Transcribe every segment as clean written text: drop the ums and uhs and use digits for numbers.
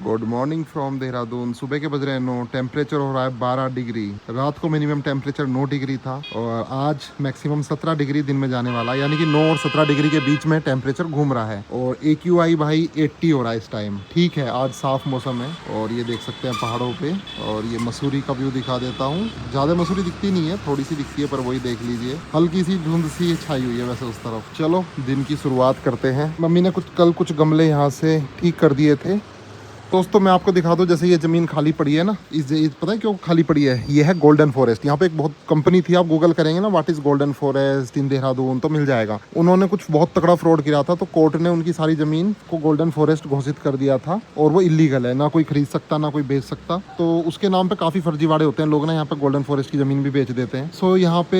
Good morning from Dehradun. सुबह के बज रहे हैं 9। टेम्परेचर हो रहा है 12 डिग्री। रात को मिनिमम टेम्परेचर 9 डिग्री था और आज मैक्सिमम 17 डिग्री दिन में जाने वाला है, यानी कि 9 और 17 डिग्री के बीच में टेम्परेचर घूम रहा है। और AQI भाई 80 हो रहा है इस टाइम। ठीक है, आज साफ मौसम है और ये देख सकते हैं पहाड़ों पे। और ये मसूरी का व्यू दिखा देता हूँ। ज़्यादा मसूरी दिखती नहीं है, थोड़ी सी दिखती है, पर वही देख लीजिए। हल्की सी धुंध सी छाई हुई है वैसे उस तरफ। चलो दिन की शुरुआत करते हैं। मम्मी ने कल कुछ गमले यहाँ से ठीक कर दिए थे। दोस्तों मैं आपको दिखा दूं, जैसे ये ज़मीन खाली पड़ी है ना, इस पता है क्यों खाली पड़ी है? ये है गोल्डन फॉरेस्ट। यहाँ पे एक बहुत कंपनी थी, आप गूगल करेंगे ना व्हाट इज़ गोल्डन फॉरेस्ट इन देहरादून तो मिल जाएगा। उन्होंने कुछ बहुत तगड़ा फ्रॉड किया था, तो कोर्ट ने उनकी सारी ज़मीन को गोल्डन फॉरेस्ट घोषित कर दिया था और वो इलीगल है, ना कोई खरीद सकता ना कोई बेच सकता। तो उसके नाम पर काफ़ी फर्जीवाड़े होते हैं। लोग ना यहाँ पे गोल्डन फॉरेस्ट की ज़मीन भी बेच देते हैं। सो यहाँ पे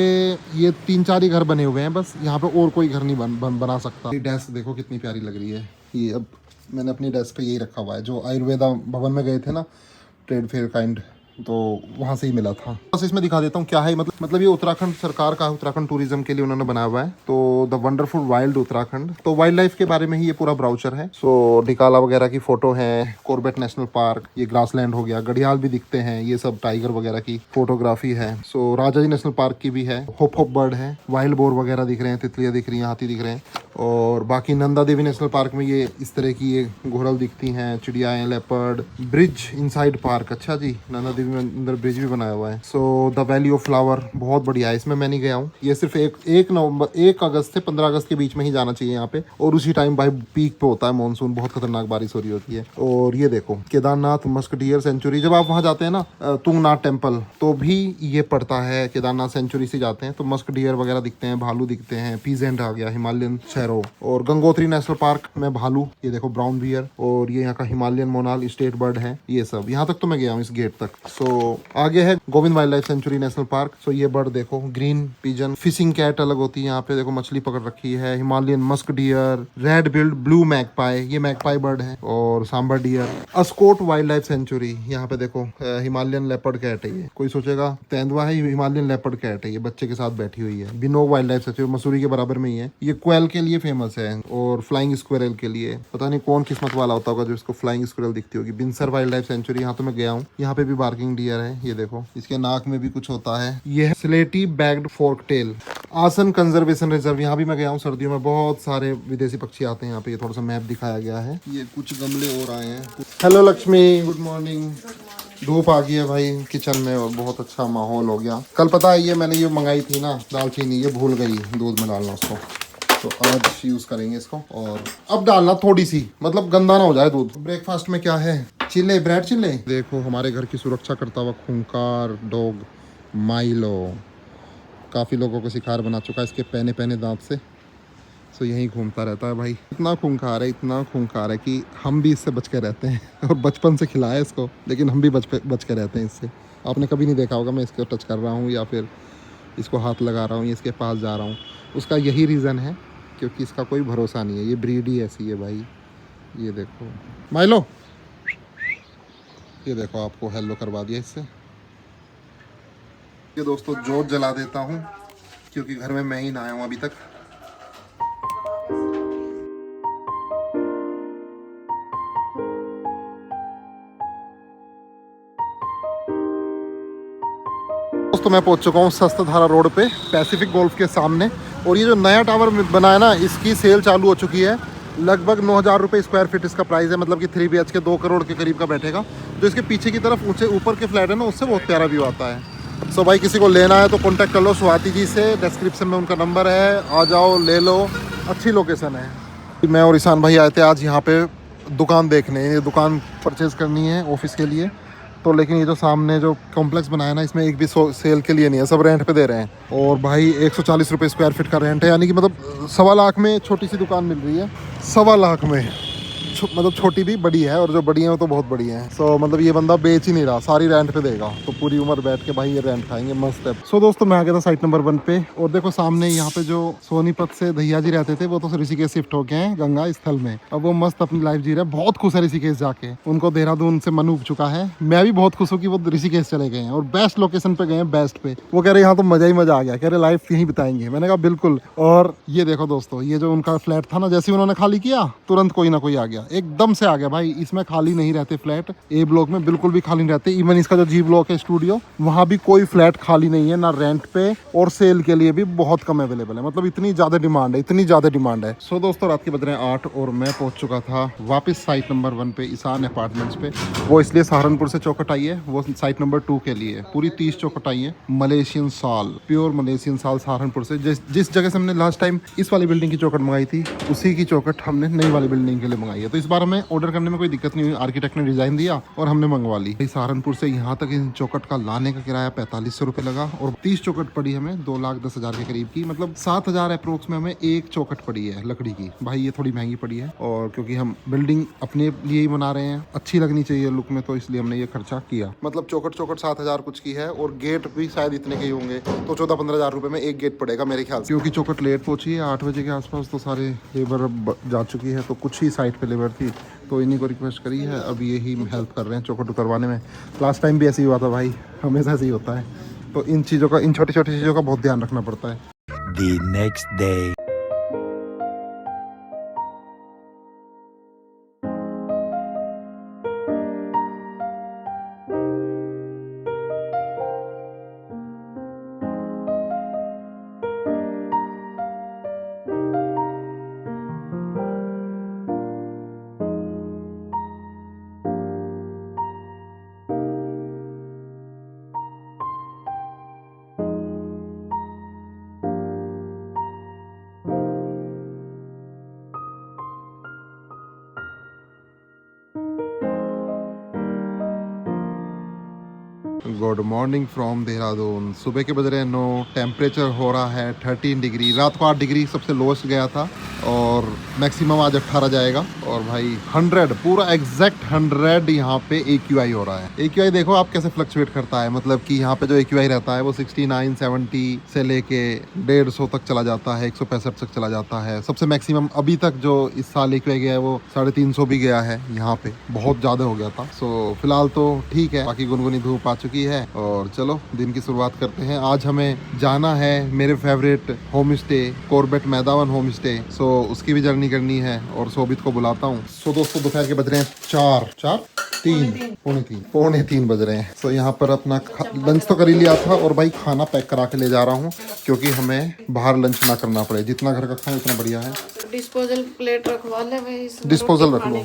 ये 3-4 ही घर बने हुए हैं बस। यहाँ पे और कोई घर नहीं बना सकता। डेस्क देखो कितनी प्यारी लग रही है। ये अब मैंने अपनी डेस्क पे यही रखा हुआ है, जो आयुर्वेदा भवन में गए थे ना, ट्रेड फेयर काइंड, तो वहाँ से ही मिला था। बस इसमें दिखा देता हूँ क्या है। मतलब ये उत्तराखंड सरकार का, उत्तराखंड टूरिज्म के लिए उन्होंने बनाया हुआ है। तो द वंडरफुल वाइल्ड उत्तराखंड, तो वाइल्ड लाइफ के बारे में ही ये पूरा ब्राउचर है। सो डिकाला वगैरह की फोटो है, कॉर्बेट नेशनल पार्क, ये ग्रासलैंड हो गया, घड़ियाल भी दिखते हैं, ये सब टाइगर वगैरह की फोटोग्राफी है। सो राजाजी नेशनल पार्क की भी है, होप बर्ड है, वाइल्ड बोर वगैरह दिख रहे हैं, तितलियाँ दिख रही हैं, हाथी दिख रहे हैं। और बाकी नंदा देवी नेशनल पार्क में ये इस तरह की ये घोड़ल दिखती हैं, चिड़ियाएं, लेपर्ड। ब्रिज इनसाइड पार्क, अच्छा जी, नंदा देवी में अंदर ब्रिज भी बनाया हुआ है। So the valley of flower बहुत बढ़िया है। इसमें मैं नहीं गया हूँ। ये सिर्फ 1 अगस्त से 15 अगस्त के बीच में ही जाना चाहिए यहाँ पे, और उसी टाइम भाई पीक पे होता है मॉनसून, बहुत खतरनाक बारिश हो रही होती है। और ये देखो केदारनाथ मस्क डियर सेंचुरी। जब आप वहाँ जाते हैं ना तुंगनाथ टेम्पल, तो भी ये पड़ता है केदारनाथ सेंचुरी से जाते हैं तो मस्क डियर वगैरह दिखते हैं, भालू दिखते हैं, पीजेंट आ गया, हिमालयन शहरों। और गंगोत्री नेशनल पार्क में भालू, ये देखो ब्राउन बियर, और ये यहाँ का हिमालयन मोनाल स्टेट बर्ड है। ये सब यहाँ तक तो मैं गया हूँ, इस गेट तक। सो आगे है Govind wildlife sanctuary national park. So ये बर्ड देखो, ग्रीन पिजन, फिशिंग कैट अलग होती है यहाँ पे, देखो मछली पकड़ रखी है। Himalayan musk deer, red billed blue magpie, ये मैगपाई बर्ड है, और sambar deer. Askot wildlife sanctuary, यहाँ पे देखो हिमालयन लेपर्ड कैट है। ये कोई सोचेगा तेंदुआ है, हिमालयन लेपर्ड कैट है, ये बच्चे के साथ बैठी हुई है। Binog wild life sanctuary Mussoorie के बराबर में ही है। ये क्वेल के लिए फेमस है और फ्लाइंग स्क्वेरल के लिए। पता नहीं कौन किस्मत वाला होता होगा जो इसको फ्लाइंग स्क्वेरल दिखती होगी। बिनसर वाइल्ड लाइफ सेंचुरी, यहाँ तो मैं गया हूँ, यहाँ पे भी बार्किंग डियर है। ये देखो इसके नाक में भी कुछ होता है। ये है स्लेटी बैग्ड फोर्क टेल। आसन कंजर्वेशन रिजर्व, यहाँ भी मैं गया हूँ। सर्दियों में बहुत सारे विदेशी पक्षी आते हैं यहाँ पे। ये थोड़ा सा मैप दिखाया गया है। ये कुछ गमले और आए हैं। Hello Lakshmi, good morning. धूप आ गई है भाई किचन में और बहुत अच्छा माहौल हो गया। कल पता है ये मैंने ये मंगाई थी ना दालचीनी, ये भूल गई दूध में डालना उसको, तो आज यूज़ करेंगे इसको। और अब डालना थोड़ी सी, मतलब गंदा ना हो जाए दूध। ब्रेकफास्ट में क्या है? चिल्ले, ब्रेड चिल्ले। देखो हमारे घर की सुरक्षा करता हुआ खूंखार डॉग माइलो काफ़ी लोगों को शिकार बना चुका है इसके पहने पहने दांत से। सो यहीं घूमता रहता है भाई। इतना खूंखार है, इतना खूंखार है कि हम भी इससे बच के रहते हैं। और बचपन से खिलाया इसको, लेकिन हम भी बच के रहते हैं इससे। आपने कभी नहीं देखा होगा मैं इसको टच कर रहा हूँ या फिर इसको हाथ लगा रहा हूँ, इसके पास जा रहा हूँ। उसका यही रीज़न है क्योंकि इसका कोई भरोसा नहीं है। ये ब्रीड ही ऐसी है भाई। ये देखो माइलो, ये देखो आपको हेलो करवा दिया इससे। ये दोस्तों जोत जला देता हूँ क्योंकि घर में मैं ही ना आया हूँ अभी तक। दोस्तों मैं पहुंच चुका हूँ शस्त्रधारा रोड पे, पैसिफिक गोल्फ के सामने। और ये जो नया टावर बना है ना, इसकी सेल चालू हो चुकी है। लगभग 9,000 रुपये स्क्वायर फीट इसका प्राइस है, मतलब कि 3 BHK 2 करोड़ के करीब का बैठेगा। जो इसके पीछे की तरफ ऊंचे ऊपर के फ्लैट है ना, उससे बहुत प्यारा व्यू आता है। सो भाई किसी को लेना है तो कॉन्टैक्ट कर लो स्वाति जी से, डिस्क्रिप्शन में उनका नंबर है, आ जाओ ले लो, अच्छी लोकेशन है। मैं और ईशान भाई आए थे आज यहाँ पे दुकान देखने, ये दुकान परचेज़ करनी है ऑफिस के लिए। तो लेकिन ये जो सामने जो कॉम्प्लेक्स बनाया ना, इसमें एक भी सेल के लिए नहीं है, सब रेंट पे दे रहे हैं। और भाई 140 रुपये स्क्वायर फीट का रेंट है, यानी कि मतलब 1.25 लाख में छोटी सी दुकान मिल रही है। 1.25 लाख में मतलब छोटी भी बड़ी है, और जो बड़ी है वो तो बहुत बड़ी है। सो मतलब ये बंदा बेच ही नहीं रहा, सारी रेंट पे देगा, तो पूरी उम्र बैठ के भाई ये रेंट खाएंगे, मस्त है। सो दोस्तों मैं आ गया था साइट नंबर 1 पे, और देखो सामने यहाँ पे जो सोनीपत से भैया जी रहते थे वो तो ऋषिकेश शिफ्ट हो गए हैं गंगा स्थल में। अब वो मस्त अपनी लाइफ जी रहे हैं, बहुत खुश है ऋषिकेश जाके। उनको देहरादून से मन उब चुका है। मैं भी बहुत खुश हूँ कि वो ऋषिकेश चले गए हैं और बेस्ट लोकेशन पे गए हैं, बेस्ट पे। वो कह रहे यहाँ तो मजा ही मजा आ गया, कह रहे लाइफ यहीं बिताएंगे। मैंने कहा बिल्कुल। और ये देखो दोस्तों, ये जो उनका फ्लैट था ना, जैसे उन्होंने खाली किया तुरंत कोई ना कोई आ गया। एकदम से आ गया भाई। इसमें खाली नहीं रहते फ्लैट, ए ब्लॉक में बिल्कुल भी खाली नहीं रहते। इवन इसका जो जी ब्लॉक है स्टूडियो, वहाँ भी कोई फ्लैट खाली नहीं है, ना रेंट पे, और सेल के लिए भी बहुत कम अवेलेबल है। मतलब इतनी ज्यादा डिमांड है, इतनी ज्यादा डिमांड है। सो दोस्तों रात के बज रहे हैं 8 और मैं पहुंच चुका था वापस साइट नंबर 1 पे, ईशान अपार्टमेंट्स पे। वो इसलिए सहारनपुर से चौखट आई है, वो साइट नंबर 2 के लिए। पूरी 30 चौखट आई है, मलेशियन साल, प्योर मलेशियन साल सहारनपुर से। जिस जगह से हमने लास्ट टाइम इस वाली बिल्डिंग की चौखट मंगाई थी, उसी की चौखट हमने नई वाली बिल्डिंग के लिए मंगाई है। तो इस बार हमें ऑर्डर करने में कोई दिक्कत नहीं हुई, आर्किटेक्ट ने डिजाइन दिया और हमने मंगवा ली। सहारनपुर से यहाँ तक इन चौखट का लाने का किराया 4500 रुपये लगा, और 30 चौखट पड़ी हमें 2,10,000 के करीब की। मतलब 7,000 अप्रोक्स में हमें एक चौखट पड़ी है लकड़ी की। भाई ये थोड़ी महंगी पड़ी है, और क्योंकि हम बिल्डिंग अपने लिए ही बना रहे हैं, अच्छी लगनी चाहिए लुक में, तो इसलिए हमने ये खर्चा किया। मतलब चौखट 7,000 कुछ की है, और गेट भी शायद इतने के ही होंगे, तो 14-15,000 रुपए में एक गेट पड़ेगा मेरे ख्याल से। क्योंकि चौखट लेट पहुंची है 8 बजे के आसपास, तो सारे लेबर जा चुकी है, तो कुछ ही साइट पे लेबर थी, तो इन्हीं को रिक्वेस्ट करी है। अब यही हेल्प कर रहे हैं चौखट उतरवाने में। लास्ट टाइम भी ऐसे ही हुआ था भाई, हमेशा ऐसे ही होता है। तो इन चीज़ों का, इन छोटी छोटी चीज़ों का बहुत ध्यान रखना पड़ता है। The next day. Good morning from Dehradun. सुबह के बज रहे हैं 9, टेम्परेचर हो रहा है 13 डिग्री। रात को 8 डिग्री सबसे लोएस्ट गया था, और मैक्सिमम आज 18 जाएगा। और भाई 100 पूरा एग्जैक्ट 100 यहाँ पे AQI हो रहा है। AQI देखो आप कैसे फ्लक्चुएट करता है, मतलब कि यहाँ पे जो AQI रहता है वो 69, 70 से लेके 150 तक चला जाता है, 165 तक चला जाता है। सबसे मैक्सिमम अभी तक जो इस साल AQI गया है वो 350 भी गया है। यहाँ पे बहुत ज़्यादा हो गया था। सो फिलहाल तो ठीक है, बाकी गुनगुनी धूप आ चुकी है, और चलो दिन की शुरुआत करते हैं। आज हमें जाना है मेरे favourite home stay, Corbett Maidavan home stay. So उसकी भी जर्नी करनी है, और सोबित को बुलाता हूँ। सो दोस्तों दोपहर के बज रहे हैं 4, 3 बज रहे हैं। सो यहाँ पर अपना लंच तो कर ही लिया था, और भाई खाना पैक करा के ले जा रहा हूँ, क्योंकि हमें बाहर लंच ना करना पड़े। जितना घर का खाएं उतना बढ़िया है। डिस्पोजल प्लेट रखवा ले भाई, डिस्पोजल रख लो।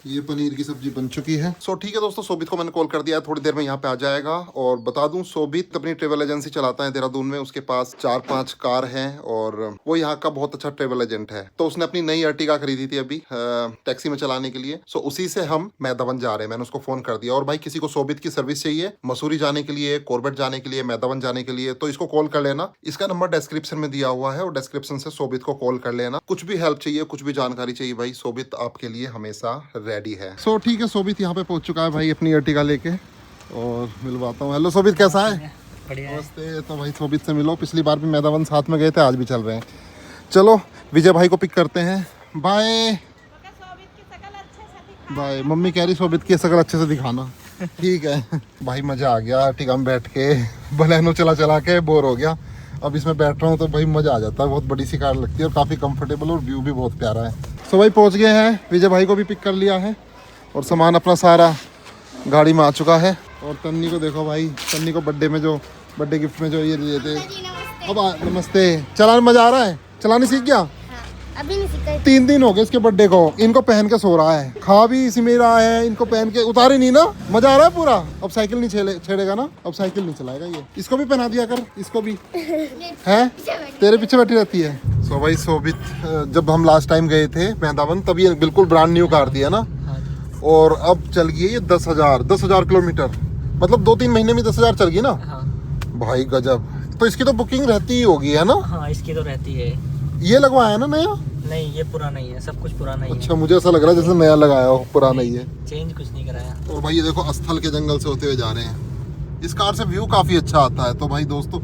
ये पनीर की सब्जी बन चुकी है। सो ठीक है दोस्तों, सोबित को मैंने कॉल कर दिया है, थोड़ी देर में यहाँ पे आ जाएगा। और बता दूं, सोबित अपनी ट्रेवल एजेंसी चलाता है देहरादून में। उसके पास 4-5 कार हैं, और वो यहाँ का बहुत अच्छा ट्रेवल एजेंट है। तो उसने अपनी नई अर्टिगा खरीदी थी अभी टैक्सी में चलाने के लिए। सो उसी से हम मैदावन जा रहे हैं। मैंने उसको फोन कर दिया। और भाई किसी को सोबित की सर्विस चाहिए मसूरी जाने के लिए, कॉर्बेट जाने के लिए, मैदावन जाने के लिए, तो इसको कॉल कर लेना। इसका नंबर डिस्क्रिप्शन में दिया हुआ है, और डिस्क्रिप्शन से सोबित को कॉल कर लेना। कुछ भी हेल्प चाहिए, कुछ भी जानकारी चाहिए, भाई सोबित आपके लिए हमेशा रेडी है। सो ठीक है, सोबित यहाँ पे पहुंच चुका है भाई अपनी अर्टिगा लेके, और मिलवाता हूँ। हेलो सोबित, कैसा है? नमस्ते। तो भाई सोबित से मिलो, पिछली बार भी मैदावन साथ में गए थे, आज भी चल रहे हैं। चलो विजय भाई को पिक करते हैं। Bye bye. मम्मी कह रही सोबित की शकल अच्छे से दिखाना। ठीक है भाई, मजा आ गया अर्टिगा में बैठ के। बलेनो चला चला के बोर हो गया, अब इसमें बैठ रहा हूँ तो भाई मजा आ जाता है। बहुत बड़ी सी कार लगती है, और काफी कंफर्टेबल, और व्यू भी बहुत प्यारा है। सो भाई पहुँच गए हैं, विजय भाई को भी पिक कर लिया है, और सामान अपना सारा गाड़ी में आ चुका है। और तन्नी को देखो भाई, तन्नी को बर्थडे गिफ्ट में जो ये दिए थे। अब नमस्ते। चलाने मजा आ रहा है? चलाने सीख गया? अभी नहीं सीखा। 3 दिन हो गए इसके बर्थडे को, इनको पहन के सो रहा है, खा भी इसी में रहा है। इनको पहन के उतारे नहीं ना, मजा आ रहा है पूरा। अब साइकिल नहीं छेड़ेगा ना, अब साइकिल नहीं चलाएगा ये। इसको भी पहना दिया कर, इसको भी है, तेरे पीछे बैठी रहती है। सो भाई सोबित, जब हम लास्ट टाइम गए थे मैदावन, तब ये बिल्कुल ब्रांड न्यू कार थी, है ना? और अब चल गई है ये 10,000 किलोमीटर। मतलब 2-3 महीने में 10,000 चल गई ना। भाई गजब। तो इसकी तो बुकिंग रहती ही होगी, है ना? हाँ, इसकी तो रहती है। ये लगवाया ना नया? नहीं, ये पुराना ही है, सब कुछ पुराना ही है। अच्छा, मुझे ऐसा लग रहा है जैसे नया लगाया हो, पुराना ही है। चेंज कुछ नहीं कराया। और भाई ये देखो, अस्थल के जंगल से होते हुए जा रहे हैं। इस कार से व्यू काफी अच्छा आता है। तो भाई दोस्तों,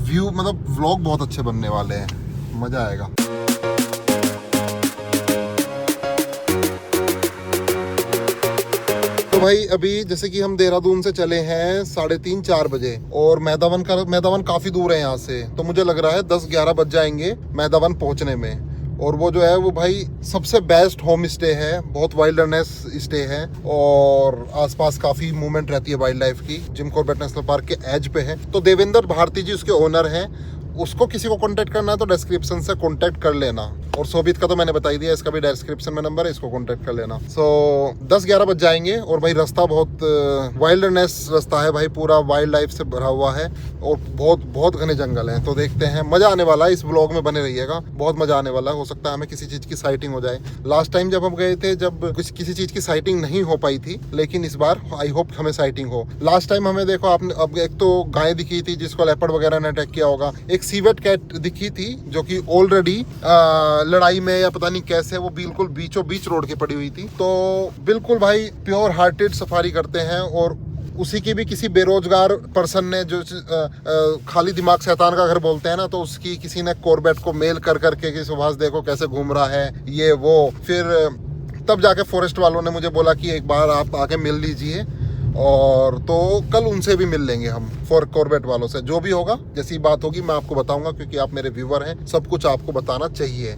व्यू मतलब व्लॉग बहुत अच्छे बनने वाले हैं, मजा आएगा। तो भाई अभी जैसे कि हम देहरादून से चले हैं 3:30-4 बजे, और मैदावन काफी दूर है यहाँ से। तो मुझे लग रहा है 10-11 बज जाएंगे मैदावन पहुंचने में। और वो जो है वो भाई सबसे बेस्ट होम स्टे है, बहुत वाइल्डनेस स्टे है और आसपास काफ़ी मूवमेंट रहती है वाइल्ड लाइफ की। जिम कॉर्बेट नेशनल पार्क के एज पे है। तो देवेंद्र भारती जी उसके ओनर हैं, उसको किसी को कांटेक्ट करना है तो डिस्क्रिप्शन से कांटेक्ट कर लेना। और शोभित का तो मैंने बता ही दिया, इसका भी डिस्क्रिप्शन में नंबर है, इसको कांटेक्ट कर लेना। 10-11 बज जाएंगे और भाई रास्ता बहुत वाइल्डनेस रास्ता है भाई, पूरा वाइल्ड लाइफ से भरा हुआ है और बहुत बहुत घने जंगल हैं। तो देखते हैं, मजा आने वाला है, इस ब्लॉग में बने रहिएगा, बहुत मजा आने वाला है। हो सकता है हमें किसी चीज़ की साइटिंग हो जाए। लास्ट टाइम जब हम गए थे, जब किसी चीज़ की साइटिंग नहीं हो पाई थी, लेकिन इस बार आई होप हमें साइटिंग हो। लास्ट टाइम हमें देखो आपने, अब एक तो गाय दिखी थी जिसको लेपर्ड वगैरह ने अटैक किया होगा, एक सीवेट कैट दिखी थी जो कि ऑलरेडी लड़ाई में या पता नहीं कैसे वो बिल्कुल बीचों बीच रोड के पड़ी हुई थी। तो बिल्कुल भाई प्योर हार्टेड सफारी करते हैं। और उसी की भी किसी बेरोजगार पर्सन ने, जो खाली दिमाग शैतान का घर बोलते हैं ना, तो उसकी किसी ने कॉर्बेट को मेल कर करके कि सुभाष देखो कैसे घूम रहा है ये वो। फिर तब जाके फॉरेस्ट वालों ने मुझे बोला कि एक बार आप आके मिल लीजिए, और तो कल उनसे भी मिल लेंगे हम, फॉर कॉर्बेट वालों से। जो भी होगा, जैसी बात होगी मैं आपको बताऊंगा, क्योंकि आप मेरे व्यूवर हैं, सब कुछ आपको बताना चाहिए।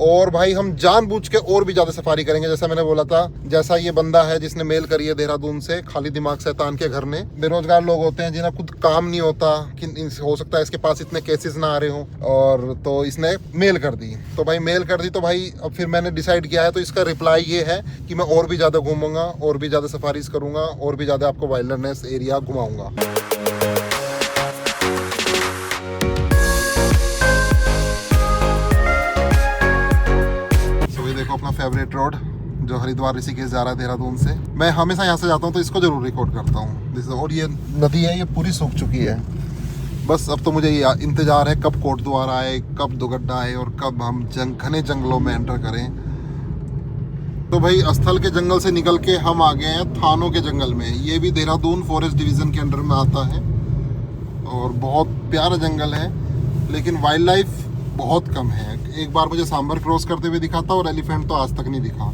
और भाई हम जानबूझ के और भी ज़्यादा सफारी करेंगे, जैसा मैंने बोला था। जैसा ये बंदा है जिसने मेल करी है देहरादून से, खाली दिमाग शैतान के घर ने, बेरोजगार लोग होते हैं जिन्हें खुद काम नहीं होता, कि हो सकता है इसके पास इतने केसेस ना आ रहे हों, और तो इसने मेल कर दी। तो भाई मेल कर दी तो भाई अब फिर मैंने डिसाइड किया है, तो इसका रिप्लाई ये है कि मैं और भी ज़्यादा घूमूंगा, और भी ज़्यादा सफारीज करूँगा, और भी ज़्यादा आपको वाइल्डनेस एरिया घुमाऊँगा। अपना फेवरेट रोड जो हरिद्वार ऋषिकेश जा रहा है देहरादून से, मैं हमेशा यहाँ से जाता हूँ तो इसको जरूर रिकॉर्ड करता हूँ। और ये नदी है, ये पूरी सूख चुकी है। बस अब तो मुझे ये इंतजार है कब कोट द्वार आए, कब दुगड्डा आए, और कब हम घने जंगलों में एंटर करें। तो भाई स्थल के जंगल से निकल के हम आ गए हैं थानों के जंगल में। ये भी देहरादून फॉरेस्ट डिवीजन के अंडर में आता है और बहुत प्यारा जंगल है, लेकिन वाइल्ड लाइफ बहुत कम है। एक बार मुझे सांबर क्रॉस करते हुए दिखा था, और एलिफेंट तो आज तक नहीं दिखा।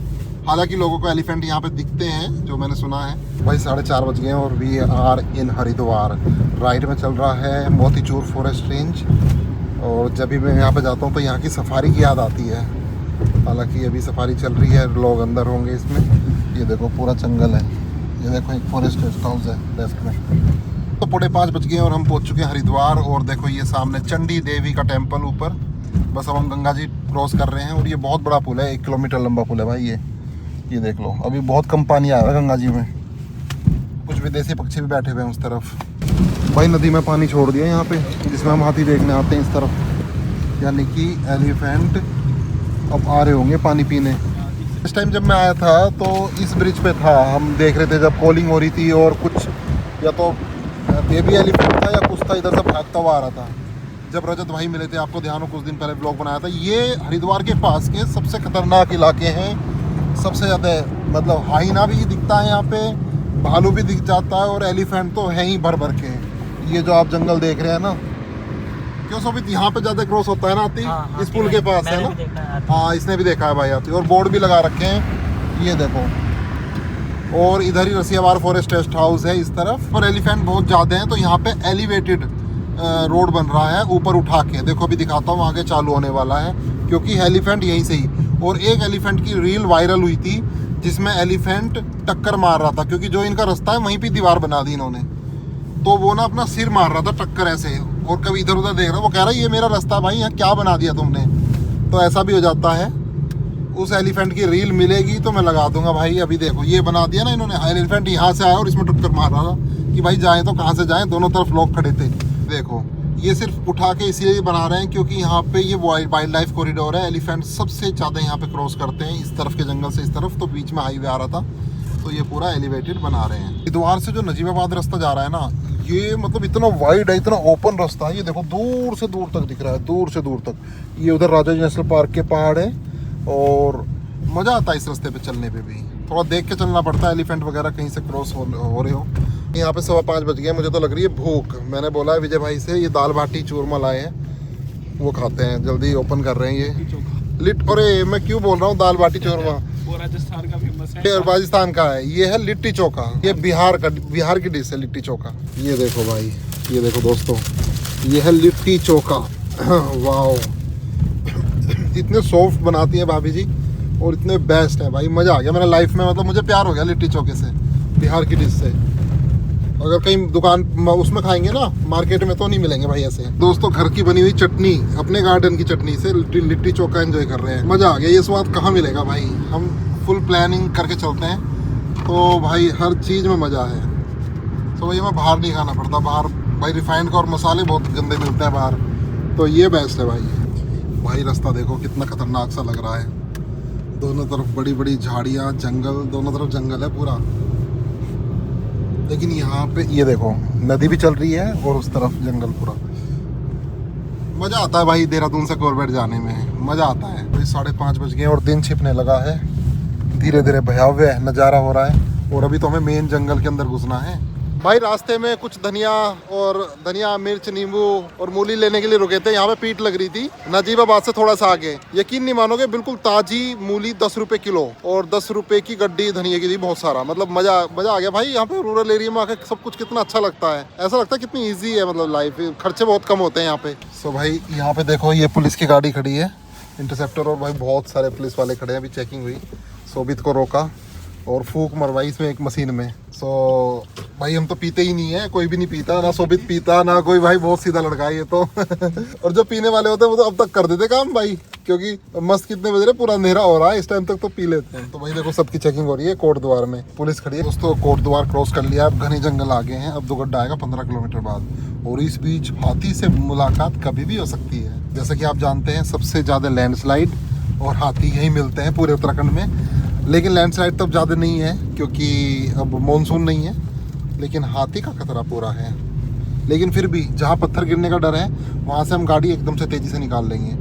हालांकि लोगों को एलिफेंट यहाँ पे दिखते हैं, जो मैंने सुना है। भाई 4:30 बज गए और we are in Haridwar. Right में चल रहा है मोतीचूर फॉरेस्ट रेंज, और जब भी मैं यहाँ पे जाता हूँ तो यहाँ की सफारी की याद आती है। हालांकि अभी सफारी चल रही है, लोग अंदर होंगे इसमें। ये देखो पूरा जंगल है, ये देखो एक फॉरेस्ट हाउस है लेफ्ट में। तो 5:45 बज गए और हम पहुँच चुके हैं हरिद्वार। और देखो ये सामने चंडी देवी का टेम्पल ऊपर। बस अब हम गंगा जी क्रॉस कर रहे हैं, और ये बहुत बड़ा पुल है, 1 किलोमीटर लंबा पुल है भाई। ये देख लो, अभी बहुत कम पानी आया है गंगा जी में। कुछ विदेशी पक्षी भी बैठे हुए हैं उस तरफ। भाई नदी में पानी छोड़ दिया यहाँ पे, जिसमें हम हाथी देखने आते हैं इस तरफ, यानी कि एलिफेंट अब आ रहे होंगे पानी पीने। इस टाइम जब मैं आया था तो इस ब्रिज पे था, हम देख रहे थे जब कॉलिंग हो रही थी, और कुछ या तो बेबी एलिफेंट था या कुछ था, इधर से भागता हुआ आ रहा था। जब रजत भाई मिले थे, आपको ध्यान हो, कुछ दिन पहले ब्लॉग बनाया था। ये हरिद्वार के पास के सबसे खतरनाक इलाके हैं, सबसे ज़्यादा मतलब हाइना भी दिखता है यहाँ पे, भालू भी दिख जाता है, और एलिफेंट तो है ही भर भर के। ये जो आप जंगल देख रहे हैं ना, क्यों सोभित यहाँ पे ज़्यादा क्रॉस होता है ना हाथी? हाँ, इस पुल के पास है ना। हाँ, इसने भी देखा है भाई हाथी, और बोर्ड भी लगा रखे हैं, ये देखो। और इधर ही रसियावार फॉरेस्ट रेस्ट हाउस है इस तरफ। और एलिफेंट बहुत ज़्यादा हैं, तो यहाँ पे एलिवेटेड रोड बन रहा है ऊपर उठा के। देखो अभी दिखाता हूँ, आगे चालू होने वाला है, क्योंकि एलिफेंट यहीं से ही। और एक एलिफेंट की रील वायरल हुई थी जिसमें एलिफेंट टक्कर मार रहा था, क्योंकि जो इनका रास्ता है वहीं पे दीवार बना दी इन्होंने, तो वो ना अपना सिर मार रहा था टक्कर ऐसे, और कभी इधर उधर देख रहा, वो कह रहा है ये मेरा रास्ता भाई, यहाँ क्या बना दिया तुमने। तो ऐसा भी हो जाता है। उस एलिफेंट की रील मिलेगी तो मैं लगा दूंगा भाई। अभी देखो ये बना दिया ना इन्होंने, एलिफेंट यहाँ से आया और इसमें टक्कर मार रहा था कि भाई जाएँ तो कहाँ से जाएँ, दोनों तरफ लोग खड़े थे। देखो ये सिर्फ उठा के इसलिए बना रहे हैं क्योंकि यहाँ पे ये वाइल्ड लाइफ कॉरिडोर है। एलिफेंट सबसे ज़्यादा यहाँ पे क्रॉस करते हैं, इस तरफ के जंगल से इस तरफ, तो बीच में हाईवे आ रहा था, तो ये पूरा एलिवेटेड बना रहे हैं। हरिद्वार से जो नजीबाबाद रास्ता जा रहा है ना, ये मतलब इतना वाइड है, इतना ओपन रास्ता है। ये देखो दूर से दूर तक दिख रहा है, दूर से दूर तक। ये उधर राजा जी नेशनल पार्क के पहाड़ है, और मज़ा आता है इस रास्ते पे चलने पे भी। थोड़ा देख के चलना पड़ता है, एलिफेंट वगैरह कहीं से क्रॉस हो रहे हो। यहाँ पे 5:15 बज गए, मुझे तो लग रही है भूख। मैंने बोला है विजय भाई से, ये दाल बाटी चूरमा लाए हैं, वो खाते हैं। जल्दी ओपन कर रहे हैं ये लिट। अरे मैं क्यों बोल रहा हूँ दाल बाटी चूरमा, वो राजस्थान का फेमस है, राजस्थान का है। ये है लिट्टी चोखा, ये बिहार की डिश है लिट्टी चोखा। ये देखो भाई, ये देखो दोस्तों, ये है लिट्टी चोखा। वाओ, इतने सॉफ्ट बनाती है भाभी जी और इतने बेस्ट है भाई, मज़ा आ गया मेरा लाइफ में। मतलब मुझे प्यार हो गया लिट्टी चोखे से, बिहार की डिश से। अगर कहीं दुकान उसमें खाएंगे ना मार्केट में तो नहीं मिलेंगे भाई ऐसे। दोस्तों घर की बनी हुई चटनी, अपने गार्डन की चटनी से लिट्टी चोखा एंजॉय कर रहे हैं, मज़ा आ गया। ये स्वाद कहाँ मिलेगा भाई, हम फुल प्लानिंग करके चलते हैं तो भाई हर चीज़ में मज़ा है। तो भाई हमें बाहर नहीं खाना पड़ता, बाहर भाई रिफाइंड का और मसाले बहुत गंदे मिलते हैं बाहर, तो ये बेस्ट है भाई। भाई रास्ता देखो कितना खतरनाक सा लग रहा है, दोनों तरफ बड़ी बड़ी झाड़ियाँ, जंगल, दोनों तरफ जंगल है पूरा। लेकिन यहाँ पे ये देखो नदी भी चल रही है और उस तरफ जंगल पूरा। मज़ा आता है भाई देहरादून से कोरबेट जाने में, मज़ा आता है। भाई 5:30 बज गए और दिन छिपने लगा है, धीरे धीरे भयावह नज़ारा हो रहा है। और अभी तो हमें मेन जंगल के अंदर घुसना है भाई। रास्ते में कुछ धनिया मिर्च नींबू और मूली लेने के लिए रुके थे। यहाँ पे पीट लग रही थी नजीबाबाद से थोड़ा सा आगे। यकीन नहीं मानोगे, बिल्कुल ताजी मूली 10 रुपए किलो और 10 रुपए की गड्डी धनिया की थी, बहुत सारा। मतलब मजा आ गया भाई। यहाँ पे रूरल एरिया में आके सब कुछ कितना अच्छा लगता है, ऐसा लगता है कितनी ईजी है मतलब लाइफ, खर्चे बहुत कम होते हैं यहाँ पे। सो भाई यहाँ पे देखो ये पुलिस की गाड़ी खड़ी है, इंटरसेप्टर, और भाई बहुत सारे पुलिस वाले खड़े हैं। अभी चेकिंग हुई, शोभित को रोका और फूक मरवाई इसमें एक मशीन में। सो भाई हम तो पीते ही नहीं है, कोई भी नहीं पीता, ना शोभित पीता ना कोई, भाई बहुत सीधा लड़का है ये तो। और जो पीने वाले होते हैं वो तो अब तक कर देते काम भाई, क्योंकि मस्त कितने बज रहे, पूरा अंधेरा हो रहा है, इस टाइम तक तो पी लेते हैं। तो भाई देखो सबकी चेकिंग हो रही है, कोट द्वार में पुलिस खड़ी है। दोस्तों कोट द्वार क्रॉस कर लिया, अब घने जंगल आ गए हैं, अब दुगड्डा आएगा 15 किलोमीटर बाद। और इस बीच हाथी से मुलाकात कभी भी हो सकती है। जैसा कि आप जानते हैं सबसे ज़्यादा लैंडस्लाइड और हाथी यही मिलते हैं पूरे उत्तराखंड में। लेकिन लैंडस्लाइड तो ज़्यादा नहीं है क्योंकि अब मॉनसून नहीं है, लेकिन हाथी का खतरा पूरा है। लेकिन फिर भी जहाँ पत्थर गिरने का डर है वहाँ से हम गाड़ी एकदम से तेज़ी से निकाल लेंगे।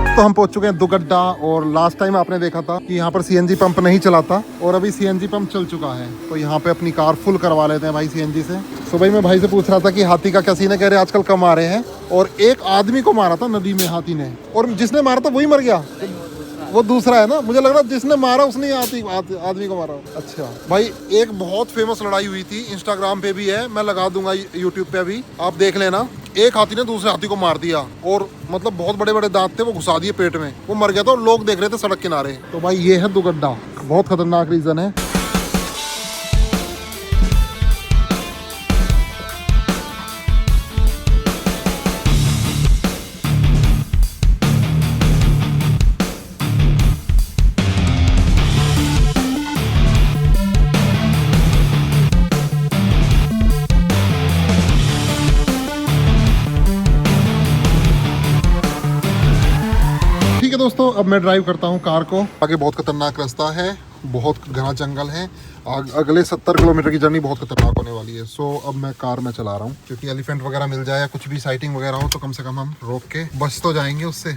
तो हम पहुंच चुके हैं दुगड्डा, और लास्ट टाइम आपने देखा था कि यहाँ पर सीएनजी पंप नहीं चला था, और अभी सीएनजी पंप चल चुका है। तो यहाँ पे अपनी कार फुल करवा लेते हैं भाई सीएनजी से। तो भाई मैं भाई से पूछ रहा था कि हाथी का क्या सीन है, कह रहे आजकल कम आ रहे हैं। और एक आदमी को मारा था नदी में हाथी ने, और जिसने मारा था वही मर गया, वो दूसरा है ना। मुझे लग रहा जिसने मारा उसने आदमी को मारा। अच्छा भाई एक बहुत फेमस लड़ाई हुई थी, इंस्टाग्राम पे भी है, मैं लगा दूंगा यूट्यूब पे भी, आप देख लेना। एक हाथी ने दूसरे हाथी को मार दिया, और मतलब बहुत बड़े बड़े दांत थे, वो घुसा दिए पेट में, वो मर गया था और लोग देख रहे थे सड़क किनारे। तो भाई ये है दुगड्डा, बहुत खतरनाक रीजन है। ठीक है दोस्तों, अब मैं ड्राइव करता हूँ कार को। आगे बहुत खतरनाक रास्ता है, बहुत घना जंगल है, अगले 70 किलोमीटर की जर्नी बहुत खतरनाक होने वाली है। सो अब मैं कार में चला रहा हूँ, क्योंकि एलिफेंट वगैरह मिल जाए या कुछ भी साइटिंग वगैरह हो तो कम से कम हम रोक के बच तो जाएंगे उससे।